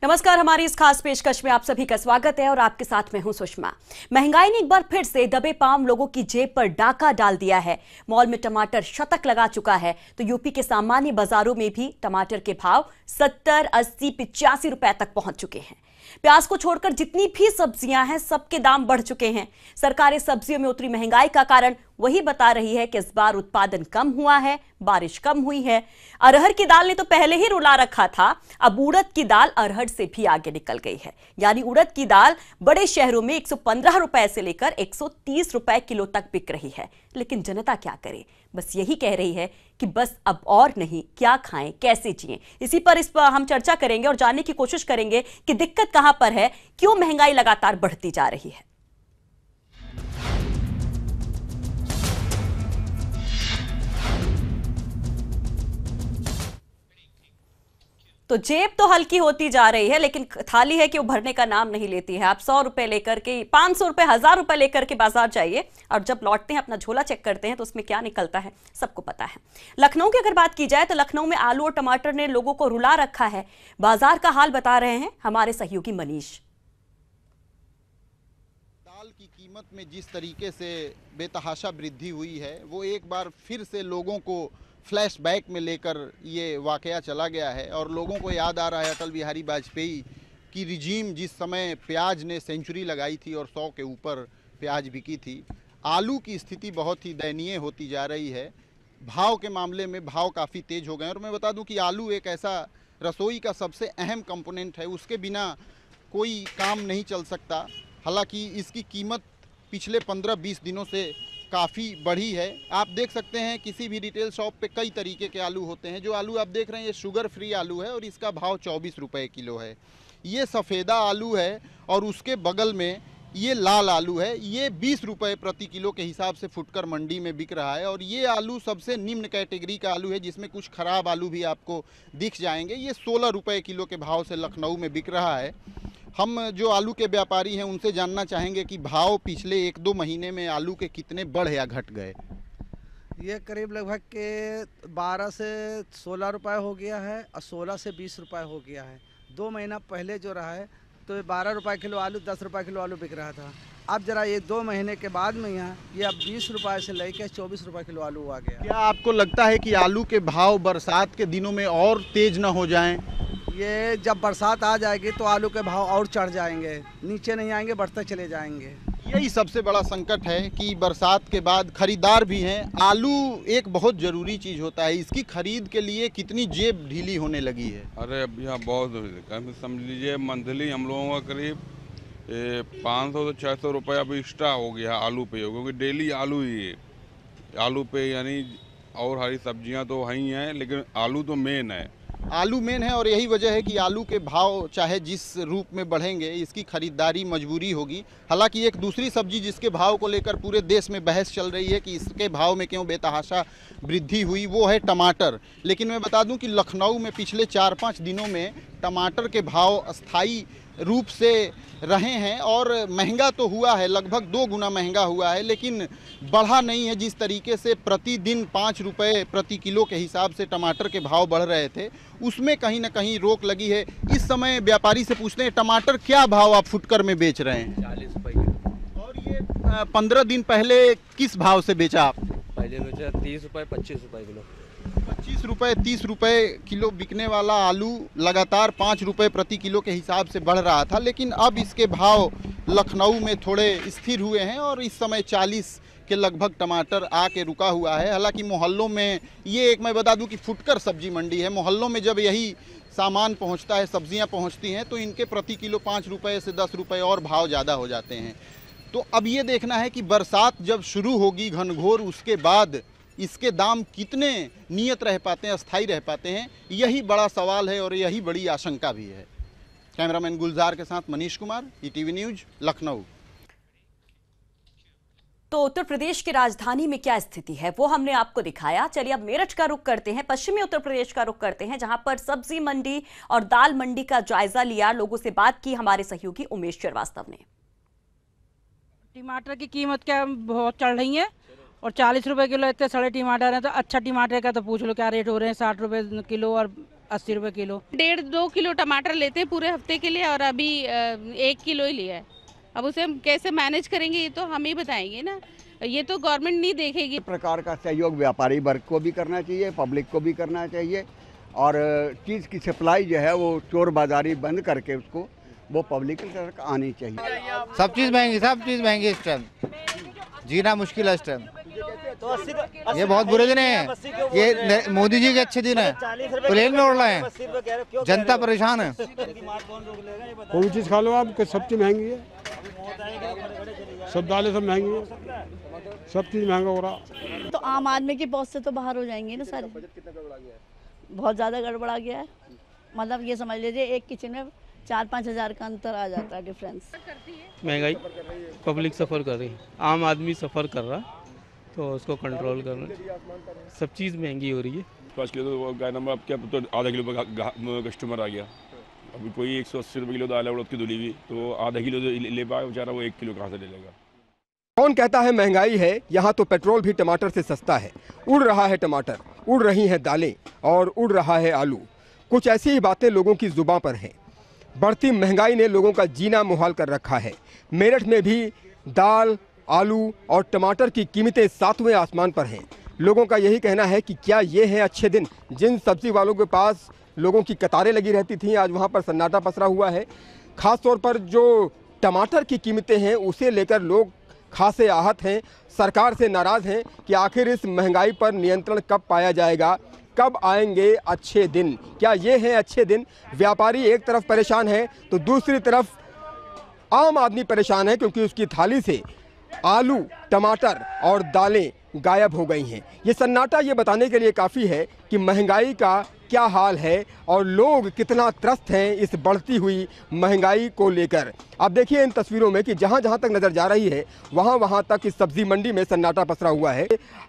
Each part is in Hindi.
नमस्कार, हमारी इस खास पेशकश में आप सभी का स्वागत है और आपके साथ मैं हूं सुषमा। महंगाई ने एक बार फिर से दबे पांव लोगों की जेब पर डाका डाल दिया है। मॉल में टमाटर शतक लगा चुका है तो यूपी के सामान्य बाजारों में भी टमाटर के भाव 70, 80, 85 रुपए तक पहुंच चुके हैं। प्याज को छोड़कर जितनी भी सब्जियां हैं सबके दाम बढ़ चुके हैं। सरकारें सब्जियों में उतरी महंगाई का कारण वही बता रही है कि इस बार उत्पादन कम हुआ है, बारिश कम हुई है। अरहर की दाल ने तो पहले ही रुला रखा था, अब उड़द की दाल अरहर से भी आगे निकल गई है। यानी उड़द की दाल बड़े शहरों में 115 रुपए से लेकर 130 रुपए किलो तक बिक रही है। लेकिन जनता क्या करे, बस यही कह रही है कि बस अब और नहीं, क्या खाएं, कैसे जिएं। इसी पर हम चर्चा करेंगे और जानने की कोशिश करेंगे कि दिक्कत कहां पर है, क्यों महंगाई लगातार बढ़ती जा रही है। तो जेब तो हल्की होती जा रही है, लेकिन थाली है कि वो भरने का नाम नहीं लेती है। आप 100 रुपए लेकर के, 500 रुपए, 1000 रुपए लेकर के बाजार जाइए और जब लौटते हैं अपना झोला चेक करते हैं तो उसमें क्या निकलता है सबको पता है। लखनऊ की अगर बात की जाए तो लखनऊ में आलू और टमाटर ने लोगों को रुला रखा है। बाजार का हाल बता रहे हैं हमारे सहयोगी मनीष। दाल की कीमत में जिस तरीके से बेतहाशा वृद्धि हुई है वो एक बार फिर से लोगों को फ्लैशबैक में लेकर ये वाकया चला गया है और लोगों को याद आ रहा है अटल बिहारी वाजपेयी की रिजीम जिस समय प्याज ने सेंचुरी लगाई थी और 100 के ऊपर प्याज बिकी थी। आलू की स्थिति बहुत ही दयनीय होती जा रही है। भाव के मामले में भाव काफ़ी तेज़ हो गए और मैं बता दूं कि आलू एक ऐसा रसोई का सबसे अहम कंपोनेंट है, उसके बिना कोई काम नहीं चल सकता। हालांकि इसकी कीमत पिछले 15-20 दिनों से काफ़ी बढ़ी है। आप देख सकते हैं किसी भी रिटेल शॉप पे कई तरीके के आलू होते हैं। जो आलू आप देख रहे हैं ये शुगर फ्री आलू है और इसका भाव 24 रुपये किलो है। ये सफ़ेदा आलू है और उसके बगल में ये लाल आलू है, ये 20 रुपये प्रति किलो के हिसाब से फुटकर मंडी में बिक रहा है। और ये आलू सबसे निम्न कैटेगरी का आलू है जिसमें कुछ ख़राब आलू भी आपको दिख जाएंगे। ये 16 रुपये किलो के भाव से लखनऊ में बिक रहा है। हम जो आलू के व्यापारी हैं उनसे जानना चाहेंगे कि भाव पिछले 1-2 महीने में आलू के कितने बढ़े या घट गए। ये करीब लगभग के 12 से 16 रुपए हो गया है और 16 से 20 रुपए हो गया है। 2 महीना पहले जो रहा है तो 12 रुपए किलो आलू, 10 रुपए किलो आलू बिक रहा था। अब जरा ये 2 महीने के बाद में यहाँ ये अब 20 रुपए से लेकर 24 रुपए किलो आलू आ गया। क्या आपको लगता है कि आलू के भाव बरसात के दिनों में और तेज न हो जाएं? ये जब बरसात आ जाएगी तो आलू के भाव और चढ़ जाएंगे, नीचे नहीं आएंगे, बढ़ते चले जाएंगे। यही सबसे बड़ा संकट है कि बरसात के बाद खरीदार भी हैं। आलू एक बहुत ज़रूरी चीज़ होता है, इसकी खरीद के लिए कितनी जेब ढीली होने लगी है। अरे अब यहाँ बहुत समझ लीजिए मंथली हम लोगों का करीब 500 से 600 रुपये अब एक्स्ट्रा हो गया आलू पे, क्योंकि डेली आलू ही है। आलू पे यानी और हरी सब्जियाँ तो हैं ही हैं, लेकिन आलू तो मेन है। आलू मेन है और यही वजह है कि आलू के भाव चाहे जिस रूप में बढ़ेंगे इसकी खरीदारी मजबूरी होगी। हालांकि एक दूसरी सब्जी जिसके भाव को लेकर पूरे देश में बहस चल रही है कि इसके भाव में क्यों बेतहाशा वृद्धि हुई, वो है टमाटर। लेकिन मैं बता दूं कि लखनऊ में पिछले 4-5 दिनों में टमाटर के भाव अस्थायी रूप से रहे हैं और महंगा तो हुआ है, लगभग 2 गुना महंगा हुआ है, लेकिन बढ़ा नहीं है। जिस तरीके से प्रतिदिन 5 रुपये प्रति किलो के हिसाब से टमाटर के भाव बढ़ रहे थे उसमें कहीं ना कहीं रोक लगी है। इस समय व्यापारी से पूछते हैं टमाटर क्या भाव आप फुटकर में बेच रहे हैं? 40 रुपये किलो। और ये 15 दिन पहले किस भाव से बेचा आप? पहले बेचा 30 रुपये, 25 रुपये किलो। 25 रुपये, 30 रुपये किलो बिकने वाला आलू लगातार 5 रुपये प्रति किलो के हिसाब से बढ़ रहा था, लेकिन अब इसके भाव लखनऊ में थोड़े स्थिर हुए हैं और इस समय 40 के लगभग टमाटर आके रुका हुआ है। हालांकि मोहल्लों में ये एक मैं बता दूं कि फुटकर सब्जी मंडी है, मोहल्लों में जब यही सामान पहुंचता है, सब्जियां पहुंचती हैं तो इनके प्रति किलो 5 रुपये से 10 रुपये और भाव ज़्यादा हो जाते हैं। तो अब ये देखना है कि बरसात जब शुरू होगी घनघोर, उसके बाद इसके दाम कितने नियत रह पाते हैं, अस्थायी रह पाते हैं, यही बड़ा सवाल है और यही बड़ी आशंका भी है। कैमरामैन गुलजार के साथ मनीष कुमार, ईटीवी न्यूज, लखनऊ। तो उत्तर प्रदेश की राजधानी में क्या स्थिति है वो हमने आपको दिखाया। चलिए अब मेरठ का रुख करते हैं, पश्चिमी उत्तर प्रदेश का रुख करते हैं, जहां पर सब्जी मंडी और दाल मंडी का जायजा लिया, लोगों से बात की हमारे सहयोगी उमेश श्रीवास्तव ने। टमाटर की कीमत क्या बहुत चढ़ रही है और 40 रुपए किलो इतने सड़े टमाटर हैं। तो अच्छा टमाटर का तो पूछ लो क्या रेट हो रहे हैं, 60 रुपए किलो और 80 रुपए किलो। 1.5-2 किलो टमाटर लेते हैं पूरे हफ्ते के लिए और अभी 1 किलो ही लिया है। अब उसे हम कैसे मैनेज करेंगे ये तो हम ही बताएंगे ना, ये तो गवर्नमेंट नहीं देखेगी। प्रकार का सहयोग व्यापारी वर्ग को भी करना चाहिए, पब्लिक को भी करना चाहिए और चीज़ की सप्लाई जो है वो चोर बाजारी बंद करके उसको वो पब्लिक तक आनी चाहिए। सब चीज़ महंगी इस टाइम, जीना मुश्किल है इस टाइम। ये बहुत बुरे दिन हैं, ये मोदी जी के अच्छे दिन हैं, प्लेन में उड़ रहे हैं, जनता परेशान है। कोई चीज़ खा लो आप, सब चीज़ महंगी है, सब दालें सब महंगी है, सब चीज़ महंगा हो रहा। तो आम आदमी की पहुंच से तो बाहर हो जाएंगे ना सारे। बहुत ज़्यादा गड़बड़ा गया है, मतलब ये समझ लीजिए एक किचन में 4-5 हज़ार का अंतर आ जाता है डिफरेंस। महंगाई पब्लिक सफ़र कर रही है, आम आदमी सफ़र कर रहा, तो उसको कंट्रोल करना, सब चीज़ महंगी हो रही है। 5 किलो तो गाय नंबर अब क्या तो आधा किलो कस्टमर आ गया, अभी कोई 180 रुपये किलो दाल है उड़द की धुली हुई, तो आधा किलो ले पाए बेचारा, वो 1 किलो कहाँ से ले लेगा। कौन कहता है महंगाई है, यहाँ तो पेट्रोल भी टमाटर से सस्ता है। उड़ रहा है टमाटर, उड़ रही हैं दालें और उड़ रहा है आलू। कुछ ऐसी ही बातें लोगों की जुबां पर हैं। बढ़ती महंगाई ने लोगों का जीना मुहाल कर रखा है। मेरठ में भी दाल, आलू और टमाटर की कीमतें 7वें आसमान पर हैं। लोगों का यही कहना है कि क्या ये हैं अच्छे दिन। जिन सब्जी वालों के पास लोगों की कतारें लगी रहती थीं, आज वहाँ पर सन्नाटा पसरा हुआ है। ख़ास तौर पर जो टमाटर की कीमतें हैं उसे लेकर लोग खासे आहत हैं, सरकार से नाराज़ हैं कि आखिर इस महंगाई पर नियंत्रण कब पाया जाएगा, कब आएंगे अच्छे दिन। क्या ये हैं अच्छे दिन? व्यापारी एक तरफ परेशान है तो दूसरी तरफ आम आदमी परेशान है, क्योंकि उसकी थाली से आलू, टमाटर और दालें गायब हो गई हैं। ये सन्नाटा ये बताने के लिए काफ़ी है कि महंगाई का क्या हाल है और लोग कितना त्रस्त हैं इस बढ़ती हुई महंगाई को लेकर। आप देखिए इन तस्वीरों में कि जहाँ जहाँ तक नज़र जा रही है वहाँ तक इस सब्जी मंडी में सन्नाटा पसरा हुआ है।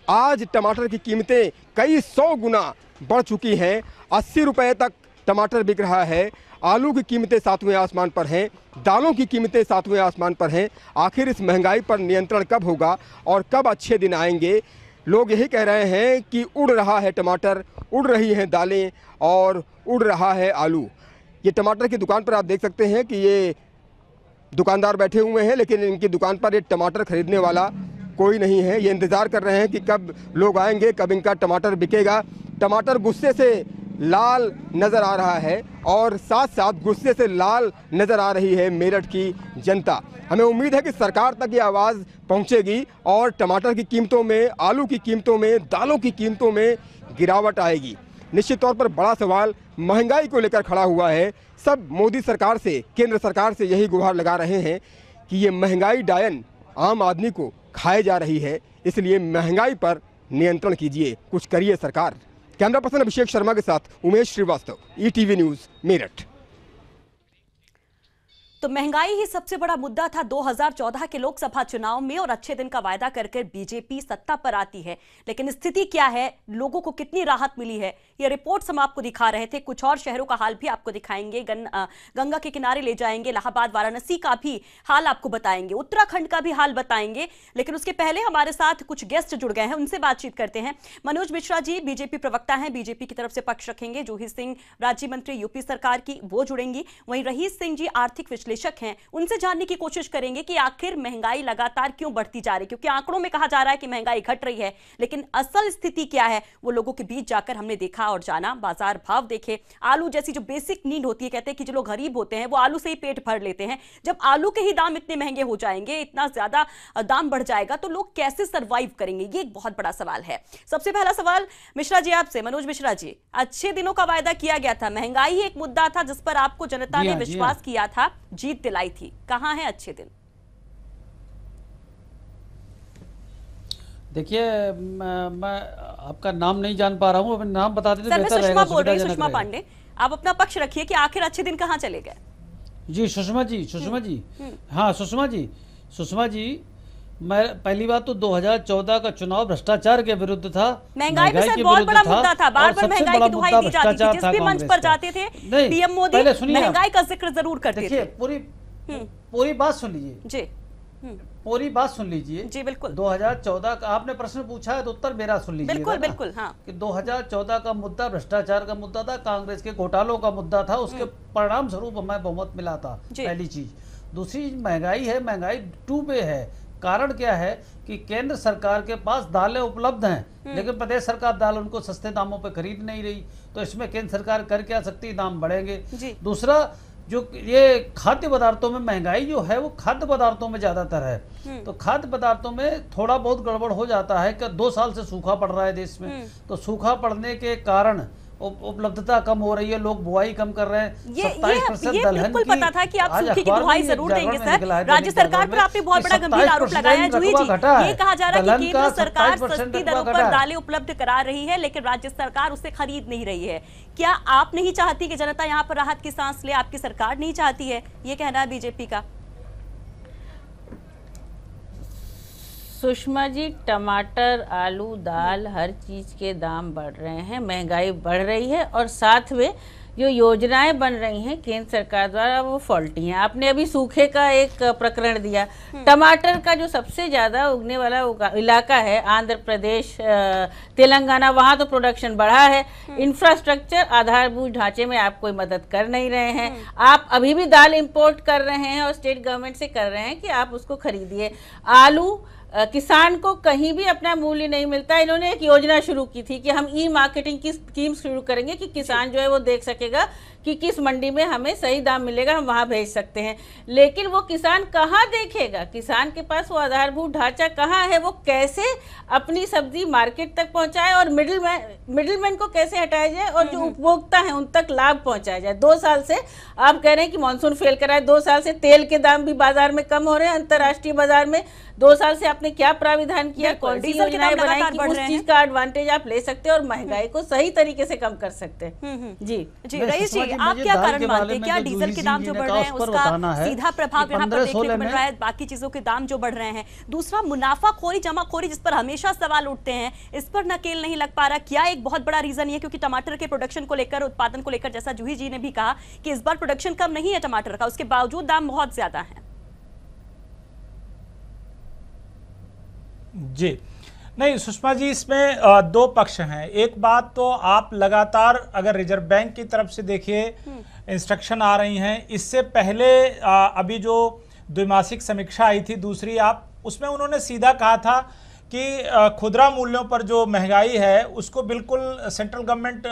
आज टमाटर की कीमतें कई 100 गुना बढ़ चुकी हैं। 80 रुपये तक टमाटर बिक रहा है। आलू की कीमतें 7वें आसमान पर हैं, दालों की कीमतें 7वें आसमान पर हैं। आखिर इस महंगाई पर नियंत्रण कब होगा और कब अच्छे दिन आएंगे? लोग यही कह रहे हैं कि उड़ रहा है टमाटर, उड़ रही हैं दालें और उड़ रहा है आलू। ये टमाटर की दुकान पर आप देख सकते हैं कि ये दुकानदार बैठे हुए हैं, लेकिन इनकी दुकान पर ये टमाटर खरीदने वाला कोई नहीं है। ये इंतज़ार कर रहे हैं कि कब लोग आएंगे, कब इनका टमाटर बिकेगा। टमाटर गुस्से से लाल नज़र आ रहा है और साथ साथ गुस्से से लाल नज़र आ रही है मेरठ की जनता। हमें उम्मीद है कि सरकार तक ये आवाज़ पहुंचेगी और टमाटर की कीमतों में, आलू की कीमतों में, दालों की कीमतों में गिरावट आएगी। निश्चित तौर पर बड़ा सवाल महंगाई को लेकर खड़ा हुआ है। सब मोदी सरकार से, केंद्र सरकार से यही गुहार लगा रहे हैं कि ये महंगाई डायन आम आदमी को खाए जा रही है, इसलिए महंगाई पर नियंत्रण कीजिए, कुछ करिए सरकार। कैमरा पर्सन अभिषेक शर्मा के साथ उमेश श्रीवास्तव, ETV न्यूज़, मेरठ। तो महंगाई ही सबसे बड़ा मुद्दा था 2014 के लोकसभा चुनाव में और अच्छे दिन का वायदा कर बीजेपी सत्ता पर आती है। लेकिन स्थिति क्या है, लोगों को कितनी राहत मिली है, ये रिपोर्ट्स हम आपको दिखा रहे थे। कुछ और शहरों का हाल भी आपको दिखाएंगे, गंगा के किनारे ले जाएंगे, इलाहाबाद, वाराणसी का भी हाल आपको बताएंगे, उत्तराखंड का भी हाल बताएंगे। लेकिन उसके पहले हमारे साथ कुछ गेस्ट जुड़ गए हैं, उनसे बातचीत करते हैं। मनोज मिश्रा जी बीजेपी प्रवक्ता हैं, बीजेपी की तरफ से पक्ष रखेंगे। जूही सिंह राज्य मंत्री यूपी सरकार की, वो जुड़ेंगी। वहीं रहीस सिंह जी आर्थिक विश्लेषक हैं, उनसे जानने की कोशिश करेंगे कि आखिर महंगाई लगातार क्यों बढ़ती जा रही है। क्योंकि आंकड़ों में कहा जा रहा है कि महंगाई घट रही है, लेकिन असल स्थिति क्या है वो लोगों के बीच जाकर हमने देखा और जाना। बाजार भाव देखे, आलू जैसी जो बेसिक नीड होती है, कहते हैं कि जो लोग गरीब होते हैं वो आलू से ही पेट भर लेते हैं। जब आलू के ही दाम इतने महंगे हो जाएंगे, इतना ज्यादा दाम बढ़ जाएगा, तो लोग कैसे सर्वाइव करेंगे, ये एक बहुत बड़ा सवाल है। सबसे पहला सवाल मिश्रा जी आपसे। मनोज मिश्रा जी, अच्छे दिनों का वायदा किया गया था, महंगाई ही एक मुद्दा था जिस पर आपको जनता ने विश्वास किया था, जीत दिलाई थी, कहां है अच्छे दिन? देखिए, मैं आपका नाम नहीं जान पा रहा हूँ, अपना नाम बता देते बेहतर रहेगा। सुषमा बोल रही है, सुषमा पांडे। आप अपना पक्ष रखिए कि आखिर अच्छे दिन कहाँ चले गए। जी सुषमा जी, हाँ सुषमा जी, मैं पहली बात तो 2014 का चुनाव भ्रष्टाचार के विरुद्ध था, महंगाई भी सर बहुत बड़ा मुद्दा था, बार बार महंगाई की दुहाई दी जाती थी, जिस भी मंच पर जाते थे पीएम मोदी महंगाई का जिक्र जरूर करते थे। पूरी बात सुन लीजिए जी। पूरी बात सुन लीजिए। जी बिल्कुल। 2014 का आपने प्रश्न पूछा है तो उत्तर मेरा सुन लीजिए। बिल्कुल बिल्कुल। हाँ, कि 2014 का मुद्दा भ्रष्टाचार का मुद्दा था, कांग्रेस के घोटालों का मुद्दा था, उसके परिणाम स्वरूप हमें बहुमत मिला था, पहली चीज। दूसरी चीज महंगाई है, महंगाई 2 पे है। कारण क्या है कि केंद्र सरकार के पास दालें उपलब्ध हैं, लेकिन प्रदेश सरकार दाल उनको सस्ते दामों पे खरीद नहीं रही, तो इसमें केंद्र सरकार कर क्या सकती है, दाम बढ़ेंगे। दूसरा, जो ये खाद्य पदार्थों में महंगाई जो है वो खाद्य पदार्थों में ज्यादातर है, तो खाद्य पदार्थों में थोड़ा बहुत गड़बड़ हो जाता है कि 2 साल से सूखा पड़ रहा है देश में, तो सूखा पड़ने के कारण उपलब्धता कम हो रही है, लोग बुआई कम कर रहे हैं। 27% दलहन बिल्कुल पता था कि आप सूखे की बुआई जरूर देंगे सर। राज्य सरकार पर आपने बहुत बड़ा गंभीर आरोप लगाया है। जूही जी, ये कहा जा रहा है कि केंद्र सरकार सस्ती दरों पर दालें उपलब्ध करा रही है, लेकिन राज्य सरकार उसे खरीद नहीं रही है। क्या आप नहीं चाहती कि जनता यहाँ पर राहत की सांस ले? आपकी सरकार नहीं चाहती है, ये कहना है बीजेपी का। सुषमा जी, टमाटर, आलू, दाल, हर चीज़ के दाम बढ़ रहे हैं, महंगाई बढ़ रही है, और साथ में जो योजनाएं बन रही हैं केंद्र सरकार द्वारा वो फॉल्टी हैं। आपने अभी सूखे का एक प्रकरण दिया। टमाटर का जो सबसे ज़्यादा उगने वाला इलाका है आंध्र प्रदेश, तेलंगाना, वहाँ तो प्रोडक्शन बढ़ा है। इंफ्रास्ट्रक्चर, आधारभूत ढांचे में आप कोई मदद कर नहीं रहे हैं। आप अभी भी दाल इंपोर्ट कर रहे हैं और स्टेट गवर्नमेंट से कर रहे हैं कि आप उसको खरीदिए। आलू, किसान को कहीं भी अपना मूल्य नहीं मिलता। इन्होंने एक योजना शुरू की थी कि हम ई मार्केटिंग की स्कीम शुरू करेंगे कि किसान जो है वो देख सकेगा कि किस मंडी में हमें सही दाम मिलेगा, हम वहाँ भेज सकते हैं। लेकिन वो किसान कहाँ देखेगा? किसान के पास वो आधारभूत ढांचा कहाँ है? वो कैसे अपनी सब्जी मार्केट तक पहुँचाए और मिडिलमैन को कैसे हटाया जाए और जो उपभोक्ता है उन तक लाभ पहुँचाया जाए। 2 साल से आप कह रहे हैं कि मानसून फेल करा है, 2 साल से तेल के दाम भी बाजार में कम हो रहे हैं, अंतर्राष्ट्रीय बाजार में। 2 साल से आपने क्या प्राविधान किया, कौन सी योजनाएं बनाई कि उस चीज का एडवांटेज आप ले सकते हैं और महंगाई को सही तरीके से कम कर सकते हैं? जी रईस जी, आप क्या कारण मानते हैं? क्या डीजल के दाम जो बढ़ रहे हैं उसका सीधा प्रभाव यहाँ पर देखने को मिल रहा है, बाकी चीजों के दाम जो बढ़ रहे हैं? दूसरा, मुनाफाखोरी, जमाखोरी, जिस पर हमेशा सवाल उठते हैं, इस पर नकेल नहीं लग पा रहा। क्या एक बहुत बड़ा रीजन ये, क्योंकि टमाटर के प्रोडक्शन को लेकर, उत्पादन को लेकर, जैसा जूही जी ने भी कहा कि इस बार प्रोडक्शन कम नहीं है टमाटर का, उसके बावजूद दाम बहुत ज्यादा है। जी नहीं सुषमा जी, इसमें 2 पक्ष हैं। एक बात तो आप लगातार अगर रिजर्व बैंक की तरफ से देखिए इंस्ट्रक्शन आ रही हैं, इससे पहले अभी जो द्विमासिक समीक्षा आई थी दूसरी, आप उसमें उन्होंने सीधा कहा था कि खुदरा मूल्यों पर जो महंगाई है उसको बिल्कुल सेंट्रल गवर्नमेंट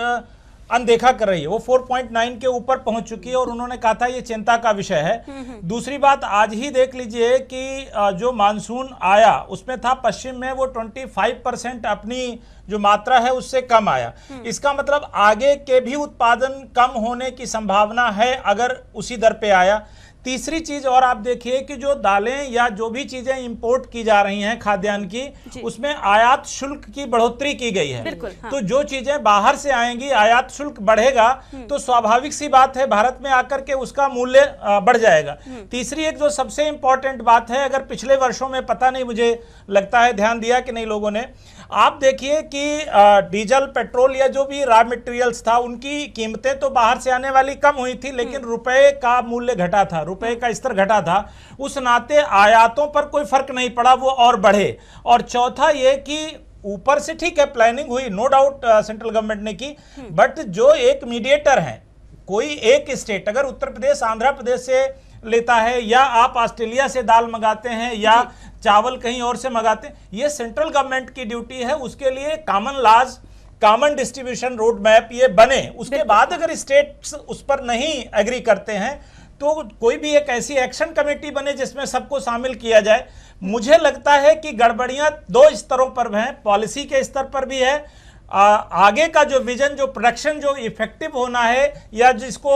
अनदेखा कर रही है। वो 4.9 के ऊपर पहुंच चुकी है और उन्होंने कहा था ये चिंता का विषय है। दूसरी बात, आज ही देख लीजिए कि जो मानसून आया उसमें था पश्चिम में वो 25% अपनी जो मात्रा है उससे कम आया। इसका मतलब आगे के भी उत्पादन कम होने की संभावना है अगर उसी दर पे आया। तीसरी चीज और आप देखिए कि जो दालें या जो भी चीजें इंपोर्ट की जा रही हैं खाद्यान्न की, उसमें आयात शुल्क की बढ़ोतरी की गई है। हाँ। तो जो चीजें बाहर से आएंगी, आयात शुल्क बढ़ेगा तो स्वाभाविक सी बात है भारत में आकर के उसका मूल्य बढ़ जाएगा। तीसरी एक जो सबसे इंपॉर्टेंट बात है, अगर पिछले वर्षों में पता नहीं, मुझे लगता है ध्यान दिया कि नहीं लोगों ने, आप देखिए कि डीजल, पेट्रोल या जो भी रॉ मटेरियल्स था उनकी कीमतें तो बाहर से आने वाली कम हुई थी, लेकिन रुपए का मूल्य घटा था, रुपए का स्तर घटा था। उस नाते आयातों पर कोई फर्क नहीं पड़ा, वो और बढ़े। और चौथा ये कि ऊपर से ठीक है प्लानिंग हुई, नो डाउट सेंट्रल गवर्नमेंट ने की, बट जो एक मीडिएटर है, कोई एक स्टेट अगर उत्तर प्रदेश आंध्र प्रदेश से लेता है या आप ऑस्ट्रेलिया से दाल मंगाते हैं या चावल कहीं और से मंगाते हैं, ये सेंट्रल गवर्नमेंट की ड्यूटी है। उसके लिए common laws, common distribution road map ये बने, उसके बाद अगर स्टेट्स उस पर नहीं एग्री करते हैं तो कोई भी एक ऐसी एक्शन कमेटी बने जिसमें सबको शामिल किया जाए। मुझे लगता है कि गड़बड़ियां 2 स्तरों पर हैं, पॉलिसी के स्तर पर भी है, आगे का जो विजन, जो प्रोडक्शन जो इफेक्टिव होना है या जिसको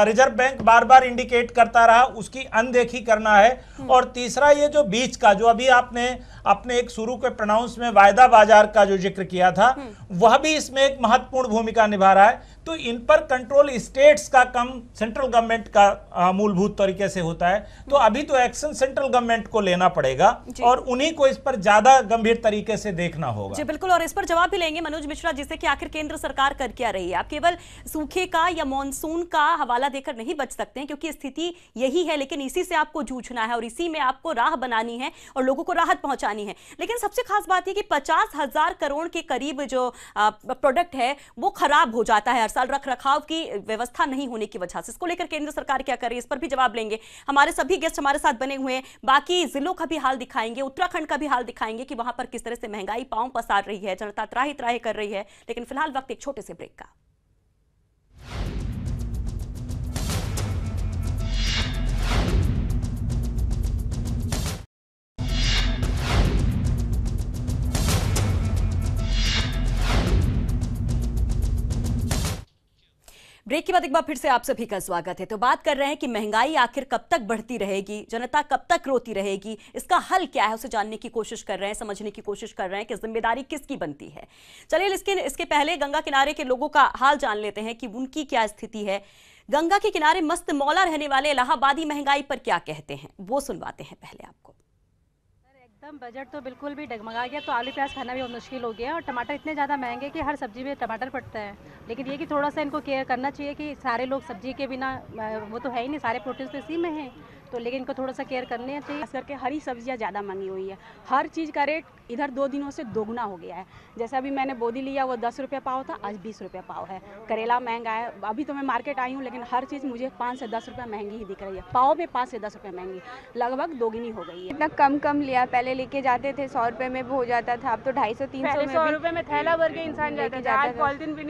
रिजर्व बैंक बार बार इंडिकेट करता रहा उसकी अनदेखी करना है। और तीसरा ये जो बीच का, जो अभी आपने अपने एक शुरू के प्रोनाउंस में वायदा बाजार का जो जिक्र किया था, वह भी इसमें एक महत्वपूर्ण भूमिका निभा रहा है। तो इन पर कंट्रोल स्टेट्स का कम सेंट्रल गवर्नमेंट का मूलभूत तरीके से होता है। तो अभी तो एक्शन सेंट्रल गवर्नमेंट को लेना पड़ेगा और उन्हीं को इस पर ज्यादा गंभीर तरीके से देखना होगा। जी बिल्कुल, और इस पर जवाब भी लेंगे मनोज मिश्रा जी से कि आखिर केंद्र सरकार कर क्या रही है। आप केवल सूखे का या मॉनसून का हवाला देकर नहीं बच सकते हैं, क्योंकि स्थिति यही है, लेकिन इसी से आपको जूझना है और इसी में आपको राह बनानी है और लोगों को राहत पहुंचानी है। लेकिन सबसे खास बात यह कि 50,000 करोड़ के करीब जो प्रोडक्ट है वो खराब हो जाता है हर साल, रख रखाव की व्यवस्था नहीं होने की वजह से। इसको लेकर केंद्र सरकार क्या कर रही है, इस पर भी जवाब लेंगे। हमारे सभी गेस्ट हमारे साथ बने हुए हैं, बाकी जिलों का भी हाल दिखाएंगे, उत्तराखंड का भी हाल दिखाएंगे कि वहां पर किस तरह से महंगाई पांव पसार रही है, जनता त्राही त्राही कर रही है। लेकिन फिलहाल वक्त एक छोटे से ब्रेक का। ब्रेक के बाद एक बार फिर से आप सभी का स्वागत है। तो बात कर रहे हैं कि महंगाई आखिर कब तक बढ़ती रहेगी, जनता कब तक रोती रहेगी, इसका हल क्या है उसे जानने की कोशिश कर रहे हैं, समझने की कोशिश कर रहे हैं कि जिम्मेदारी किसकी बनती है। चलिए इसके पहले गंगा किनारे के लोगों का हाल जान लेते हैं कि उनकी क्या स्थिति है। गंगा के किनारे मस्त मौला रहने वाले इलाहाबादी महंगाई पर क्या कहते हैं वो सुनवाते हैं पहले आपको। एकदम बजट तो बिल्कुल भी डगमगा गया, तो आलू प्याज खाना भी बहुत मुश्किल हो गया और टमाटर इतने ज़्यादा महंगे कि हर सब्जी में टमाटर पड़ता है। लेकिन ये कि थोड़ा सा इनको केयर करना चाहिए कि सारे लोग सब्जी के बिना, वो तो है ही नहीं, सारे प्रोटीन तो इसी में हैं, तो लेकिन इनको थोड़ा सा केयर करने चाहिए। खास करके हरी सब्जियां ज़्यादा महंगी हुई है, हर चीज़ का रेट इधर 2 दिनों से दोगुना हो गया है। जैसे अभी मैंने बोदी लिया वो 10 रुपये पाव था, आज 20 रुपये पाव है। करेला महंगा है, अभी तो मैं मार्केट आई हूँ लेकिन हर चीज़ मुझे 5 से 10 रुपये महंगी ही दिख रही है। पाव में 5 से 10 रुपये महंगी, लगभग दोगुनी हो गई है। इतना कम लिया, पहले लेके जाते थे 100 रुपये में हो जाता था, अब तो 250-300 में 100 रुपये में थैला भर के इंसान जाता था। आज पॉलिथीन भी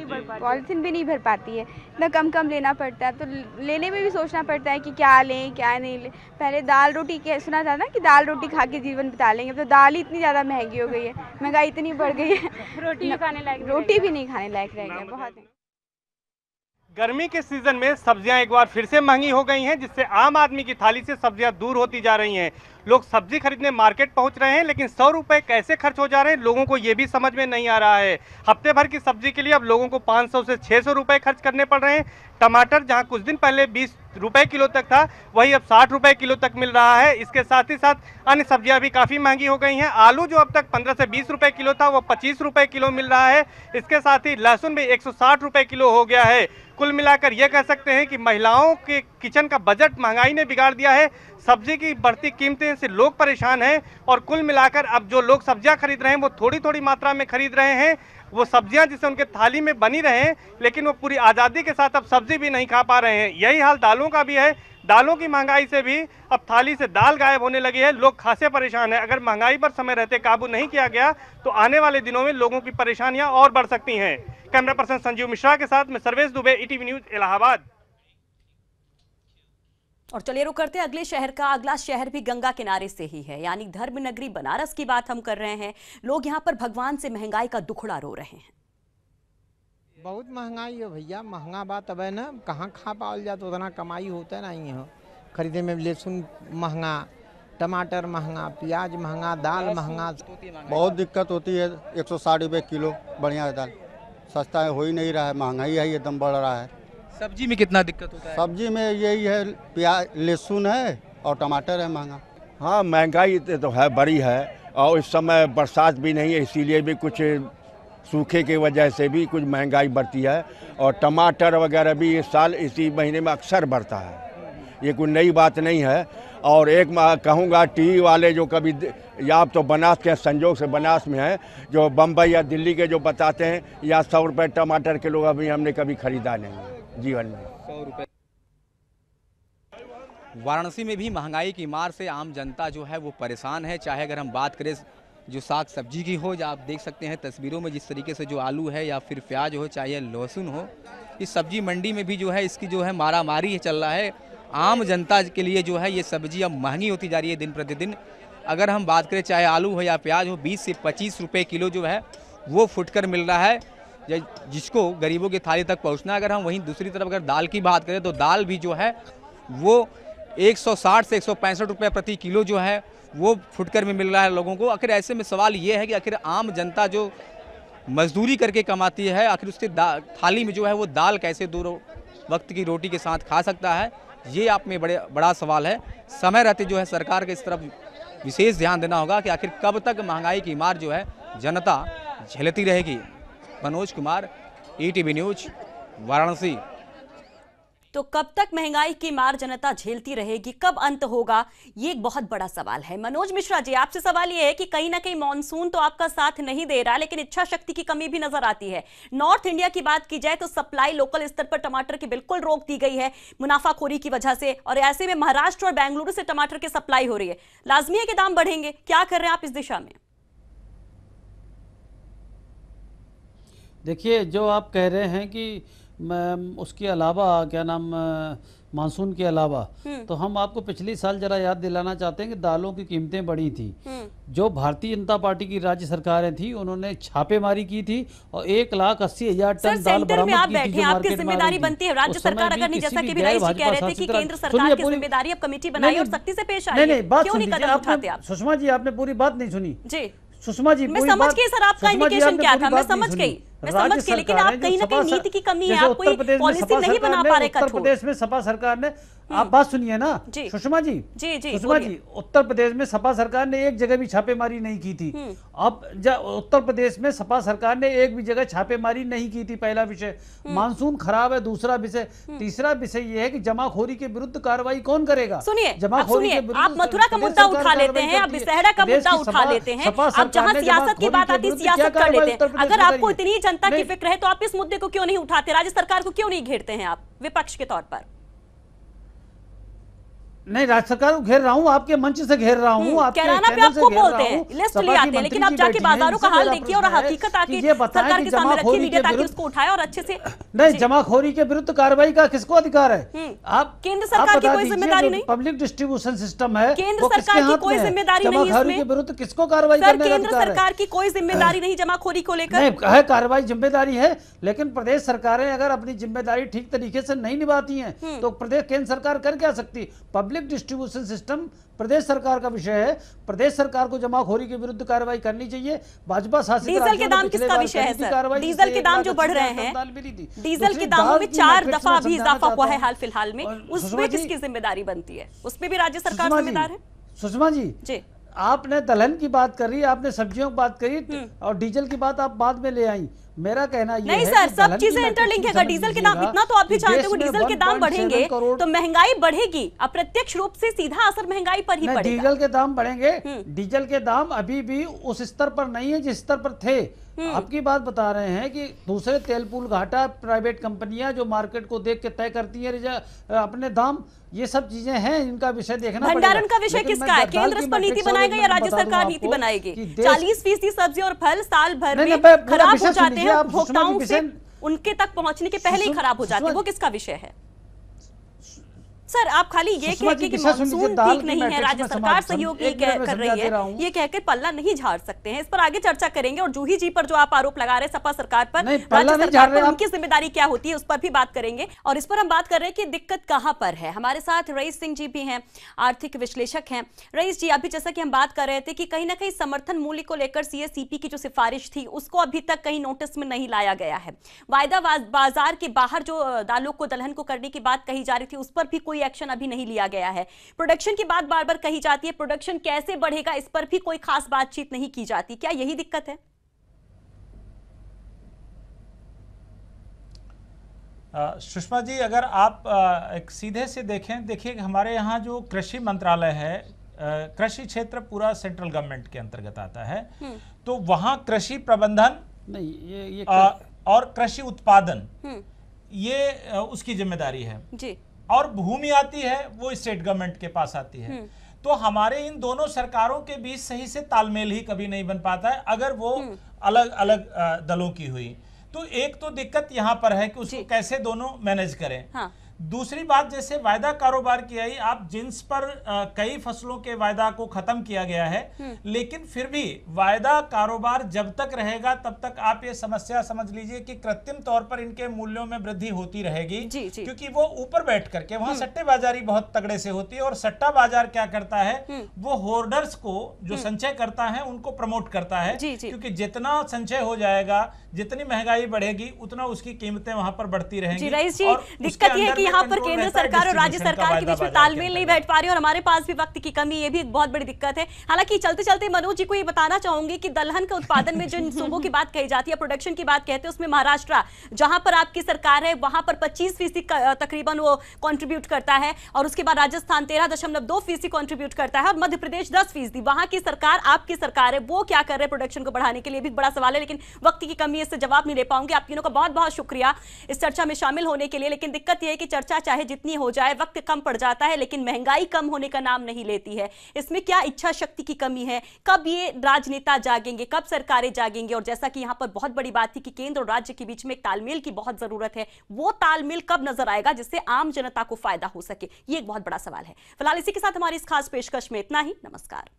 नहीं भर पाती है, इतना कम लेना पड़ता है। तो लेने में भी सोचना पड़ता है कि क्या लें क्या नहीं लें। पहले दाल रोटी के सुना था ना कि दाल रोटी खा के जीवन बिता लेंगे, अब तो दाल ही इतनी ज़्यादा महंगी हो गई है, महंगाई इतनी बढ़ गई है, रोटी भी नहीं खाने लायक रह गया बहुत। गर्मी के सीजन में सब्जियां एक बार फिर से महंगी हो गई हैं, जिससे आम आदमी की थाली से सब्जियां दूर होती जा रही हैं। लोग सब्जी खरीदने मार्केट पहुंच रहे हैं, लेकिन 100 रुपए कैसे खर्च हो जा रहे हैं लोगों को ये भी समझ में नहीं आ रहा है। हफ्ते भर की सब्जी के लिए अब लोगों को 500 से 600 रुपए खर्च करने पड़ रहे हैं। टमाटर जहां कुछ दिन पहले 20 रुपए किलो तक था, वही अब 60 रुपए किलो तक मिल रहा है। इसके साथ ही साथ अन्य सब्जियां भी काफ़ी महंगी हो गई हैं। आलू जो अब तक 15 से 20 रुपए किलो था, वो 25 रुपए किलो मिल रहा है। इसके साथ ही लहसुन भी 160 रुपए किलो हो गया है। कुल मिलाकर ये कह सकते हैं कि महिलाओं के किचन का बजट महंगाई ने बिगाड़ दिया है। सब्जी की बढ़ती कीमतें से लोग परेशान हैं और कुल मिलाकर अब जो लोग सब्जियां खरीद रहे हैं वो थोड़ी मात्रा में खरीद रहे हैं। वो सब्जियां जिससे उनके थाली में बनी रहे, लेकिन वो पूरी आज़ादी के साथ अब सब्जी भी नहीं खा पा रहे हैं। यही हाल दालों का भी है। दालों की महंगाई से भी अब थाली से दाल गायब होने लगी है। लोग खासे परेशान हैं। अगर महंगाई पर समय रहते काबू नहीं किया गया तो आने वाले दिनों में लोगों की परेशानियां और बढ़ सकती हैं। कैमरा पर्सन संजीव मिश्रा के साथ मैं सर्वेश दुबे, ईटीवी न्यूज इलाहाबाद। और चलिए रुक करते हैं अगले शहर का। अगला शहर भी गंगा किनारे से ही है, यानी धर्म नगरी बनारस की बात हम कर रहे हैं। लोग यहाँ पर भगवान से महंगाई का दुखड़ा रो रहे हैं। बहुत महंगाई है भैया, महंगा बात अब है ना, कहाँ खा पाल जाए तो उतना कमाई होता नहीं है। खरीदे में लहसुन महंगा, टमाटर महंगा, प्याज महंगा, दाल महंगा, बहुत दिक्कत होती है। 160 रुपये किलो बढ़िया दाल, सस्ता हो ही नहीं रहा है, महंगाई है एकदम बढ़ रहा है। सब्जी में कितना दिक्कत होता है? सब्जी में यही है, प्याज लहसुन है और टमाटर है महंगा। हाँ, महंगाई तो है, बड़ी है। और इस समय बरसात भी नहीं है, इसीलिए भी कुछ सूखे की वजह से भी कुछ महंगाई बढ़ती है। और टमाटर वगैरह भी इस साल इसी महीने में अक्सर बढ़ता है, ये कोई नई बात नहीं है। और एक कहूँगा टीवी वाले जो कभी या आप तो बनास के संजोग से बनास में है, जो बम्बई या दिल्ली के जो बताते हैं या 100 रुपये टमाटर किलो, अभी हमने कभी खरीदा नहीं जीवन में। 100 रुपये। वाराणसी में भी महंगाई की मार से आम जनता जो है वो परेशान है। चाहे अगर हम बात करें जो साग सब्जी की हो, या आप देख सकते हैं तस्वीरों में जिस तरीके से जो आलू है या फिर प्याज हो, चाहे लहसुन हो, इस सब्जी मंडी में भी जो है इसकी जो है मारामारी चल रहा है। आम जनता के लिए जो है ये सब्जी अब महंगी होती जा रही है दिन प्रतिदिन। अगर हम बात करें चाहे आलू हो या प्याज हो, 20 से 25 रुपये किलो जो है वो फुटकर मिल रहा है, जिसको गरीबों की थाली तक पहुंचना। अगर हम वहीं दूसरी तरफ अगर दाल की बात करें तो दाल भी जो है वो 160 से 165 रुपये प्रति किलो जो है वो फुटकर में मिल रहा है लोगों को। आखिर ऐसे में सवाल ये है कि आखिर आम जनता जो मजदूरी करके कमाती है, आखिर उसके थाली में जो है वो दाल कैसे 2 वक्त की रोटी के साथ खा सकता है, ये आप में बड़ा सवाल है। समय रहते जो है सरकार के इस तरफ विशेष ध्यान देना होगा कि आखिर कब तक महंगाई की मार जो है जनता झेलती रहेगी। Manoj Kumar, ETV news, Varanasi. तो कब तक महंगाई की मार जनता झेलती रहेगी, कब अंत होगा, ये एक बहुत बड़ा सवाल है। मनोज मिश्रा जी, आपसे सवाल ये है कि कहीं ना कहीं मॉनसून तो आपका साथ नहीं दे रहा, लेकिन इच्छा शक्ति की कमी भी नजर आती है। नॉर्थ इंडिया की बात की जाए तो सप्लाई लोकल स्तर पर टमाटर की बिल्कुल रोक दी गई है मुनाफाखोरी की वजह से, और ऐसे में महाराष्ट्र और बेंगलुरु से टमाटर की सप्लाई हो रही है। लाजमी है कि दाम बढ़ेंगे, क्या कर रहे हैं आप इस दिशा में? देखिए, जो आप कह रहे हैं कि उसके अलावा क्या नाम मानसून के अलावा, तो हम आपको पिछले साल जरा याद दिलाना चाहते हैं कि दालों की कीमतें बढ़ी थी। जो भारतीय जनता पार्टी की राज्य सरकारें थी उन्होंने छापेमारी की थी और 1,80,000 टन दाल बरामद की थी जो आपकी जिम्मेदारी बनती है। राज्य सरकार अगर नहीं, जैसा कि रईस जी कह रहे थे कि केंद्र सरकार की जिम्मेदारी, अब कमेटी बनाई और सख्ती से पेश आई, क्यों नहीं कदम उठाते आप? सुषमा जी, आपने पूरी बात नहीं सुनी जी। सुषमा जी, मैं समझ गई सर, आपका इंडिकेशन क्या था, मैं समझ गई, लेकिन आप कहीं ना कहीं नीति की कमी है, आप कोई पॉलिसी नहीं बना पा रहे। उत्तर प्रदेश में सपा सरकार ने, आप बात सुनिए ना सुषमा जी, सुषमा जी, उत्तर प्रदेश में सपा सरकार ने एक जगह भी छापेमारी नहीं की थी। अब उत्तर प्रदेश में सपा सरकार ने एक भी जगह छापेमारी नहीं की थी। पहला विषय मानसून खराब है, दूसरा विषय, तीसरा विषय ये है कि जमाखोरी के विरुद्ध कार्रवाई कौन करेगा? सुनिए, आप मथुरा का मुद्दा उठा लेते हैं, आप बेसहारा का मुद्दा उठा लेते हैं, आप जहां सियासत की बात आती है सियासत कर लेते हैं। अगर आपको इतनी जनता की फिक्र है तो आप इस मुद्दे को क्यों नहीं उठाते? राज्य सरकार को क्यों नहीं घेरते हैं आप विपक्ष के तौर पर? नहीं, राज्य सरकार को घेर रहा हूँ, आपके मंच से घेर रहा हूँ, कैराना पे आपको बोलते हैं, लिस्ट ले आते हैं, लेकिन आप जाके बाजारों का हाल देखिए और हकीकत आके सरकार के सामने रखिए मीडिया, ताकि उसको उठाए और अच्छे से। नहीं, जमाखोरी के विरुद्ध कार्रवाई का किसको अधिकार है? आप केंद्र सरकार की कोई जिम्मेदारी नहीं, पब्लिक डिस्ट्रीब्यूशन सिस्टम है, केंद्र सरकार की कोई जिम्मेदारी नहीं इसमें। के विरुद्ध किसको कार्रवाई करने का अधिकार है? केंद्र सरकार की कोई जिम्मेदारी नहीं जमाखोरी को लेकर। नहीं है, कार्रवाई जिम्मेदारी है, लेकिन प्रदेश सरकारें अगर अपनी जिम्मेदारी ठीक तरीके से नहीं निभाती हैं तो प्रदेश केंद्र सरकार कर क्या सकती? पब्लिक डिस्ट्रीब्यूशन सिस्टम प्रदेश सरकार का विषय है। प्रदेश सरकार को जमाखोरी के विरुद्ध कार्रवाई करनी चाहिए। भाजपा शासित डीजल के दाम किसका विषय है सर? डीजल के दाम जो बढ़ रहे हैं, डीजल के दामों में 4 दफा अभी इजाफा हुआ है हाल फिलहाल में, उसमें किसकी जिम्मेदारी बनती है? उसमें भी राज्य सरकार जिम्मेदार है। सुषमा जी, आपने दलहन की बात करी, आपने सब्जियों की बात करी और डीजल की बात आप बाद में ले आई। मेरा कहना ये नहीं सर, सब चीजें इंटरलिंक है। अगर डीजल के दाम, इतना तो आप भी जानते हो, डीजल के दाम बढ़ेंगे तो महंगाई बढ़ेगी, अप्रत्यक्ष रूप से सीधा असर महंगाई पर ही पड़ेगा। डीजल के दाम बढ़ेंगे, डीजल के दाम अभी भी उस स्तर पर नहीं है जिस स्तर पर थे। आपकी बात बता रहे हैं कि दूसरे तेल पुल घाटा प्राइवेट कंपनियां जो मार्केट को देख के तय करती है अपने दाम, ये सब चीजें हैं, इनका विषय देखना पड़ेगा। भंडारण का विषय किसका है? केंद्र इस पर नीति बनाएगा या राज्य सरकार नीति बनाएगी? 40% सब्जी और फल साल भर में खराब हो जाते हैं, उपभोक्ताओं से उनके तक पहुंचने के पहले ही खराब हो जाते हैं, वो किसका विषय है? सर, आप खाली ये कहकर कि मानसून ठीक नहीं है, राज्य सरकार सहयोग कर रही है, ये कहकर पल्ला नहीं झाड़ सकते हैं। इस पर आगे चर्चा करेंगे। और जूही जी पर जो आप आरोप लगा रहे हैं सपा सरकार पर, राज्य सरकार पर उनकी जिम्मेदारी क्या होती है, उस पर भी बात करेंगे। और इस पर हम बात कर रहे हैं कि दिक्कत कहां पर है। हमारे साथ रईस सिंह जी भी हैं, आर्थिक विश्लेषक हैं। रईस जी, अभी जैसा कि हम बात कर रहे थे कि कहीं ना कहीं समर्थन मूल्य को लेकर CSCP की जो सिफारिश थी उसको अभी तक कहीं नोटिस में नहीं लाया गया है। वायदा बाजार के बाहर जो दालों को, दलहन को करने की बात कही जा रही थी, उस पर भी कोई एक्शन अभी नहीं लिया गया है। प्रोडक्शन की बात बार बार कही जाती है, प्रोडक्शन कैसे बढ़ेगा इस पर भी कोई खास बातचीत नहीं की जाती। क्या यही दिक्कत है? सुषमा जी, अगर आप एक सीधे से देखें, देखिए हमारे यहाँ जो कृषि मंत्रालय है, कृषि क्षेत्र पूरा सेंट्रल गवर्नमेंट के अंतर्गत आता है, तो वहां कृषि प्रबंधन नहीं और कृषि उत्पादन ये उसकी जिम्मेदारी है जी। और भूमि आती है वो स्टेट गवर्नमेंट के पास आती है। तो हमारे इन दोनों सरकारों के बीच सही से तालमेल ही कभी नहीं बन पाता है अगर वो अलग अलग दलों की हुई। तो एक तो दिक्कत यहाँ पर है कि उसको कैसे दोनों मैनेज करें। हाँ। दूसरी बात, जैसे वायदा कारोबार की आई, आप जिन्स पर कई फसलों के वायदा को खत्म किया गया है, लेकिन फिर भी वायदा कारोबार जब तक रहेगा तब तक आप ये समस्या समझ लीजिए कि कृत्रिम तौर पर इनके मूल्यों में वृद्धि होती रहेगी। क्योंकि वो ऊपर बैठ करके वहां सट्टेबाजारी बहुत तगड़े से होती है और सट्टा बाजार क्या करता है, वो होर्डर्स को जो संचय करता है उनको प्रमोट करता है। क्योंकि जितना संचय हो जाएगा, जितनी महंगाई बढ़ेगी, उतना उसकी कीमतें वहां पर बढ़ती रहेंगी। दिक्कत ये है कि यहाँ पर केंद्र सरकार और राज्य सरकार के बीच में तालमेल नहीं बैठ पा रही और हमारे पास भी वक्त की कमी, ये भी एक बहुत बड़ी दिक्कत है। हालांकि चलते चलते मनोज जी को ये बताना चाहूंगी कि दलहन के उत्पादन में जिन सूबों की बात कही जाती है, प्रोडक्शन की बात कहते हैं, उसमें महाराष्ट्र जहां पर आपकी सरकार है वहां पर 25% तकरीबन वो कंट्रीब्यूट करता है, और उसके बाद राजस्थान 13.2% कंट्रीब्यूट करता है, और मध्य प्रदेश 10%। वहां की सरकार, आपकी सरकार है, वो क्या कर रहे हैं प्रोडक्शन को बढ़ाने के लिए, भी बड़ा सवाल है। लेकिन वक्त की कमी, इससे जवाब नहीं दे पाऊंगी। आप तीनों का बहुत बहुत शुक्रिया इस चर्चा में शामिल होने के लिए। लेकिन दिक्कत यह है कि चर्चा चाहे जितनी हो जाए, वक्त कम पड़ जाता है, लेकिन महंगाई कम होने का नाम नहीं लेती है। इसमें क्या इच्छा शक्ति की कमी है? कब ये राजनेता जागेंगे, कब सरकारें जागेंगे? और जैसा कि यहां पर बहुत बड़ी बात थी कि केंद्र और राज्य के बीच में एक तालमेल की बहुत जरूरत है, वो तालमेल कब नजर आएगा जिससे आम जनता को फायदा हो सके, ये एक बहुत बड़ा सवाल है। फिलहाल इसी के साथ हमारी इस खास पेशकश में इतना ही। नमस्कार।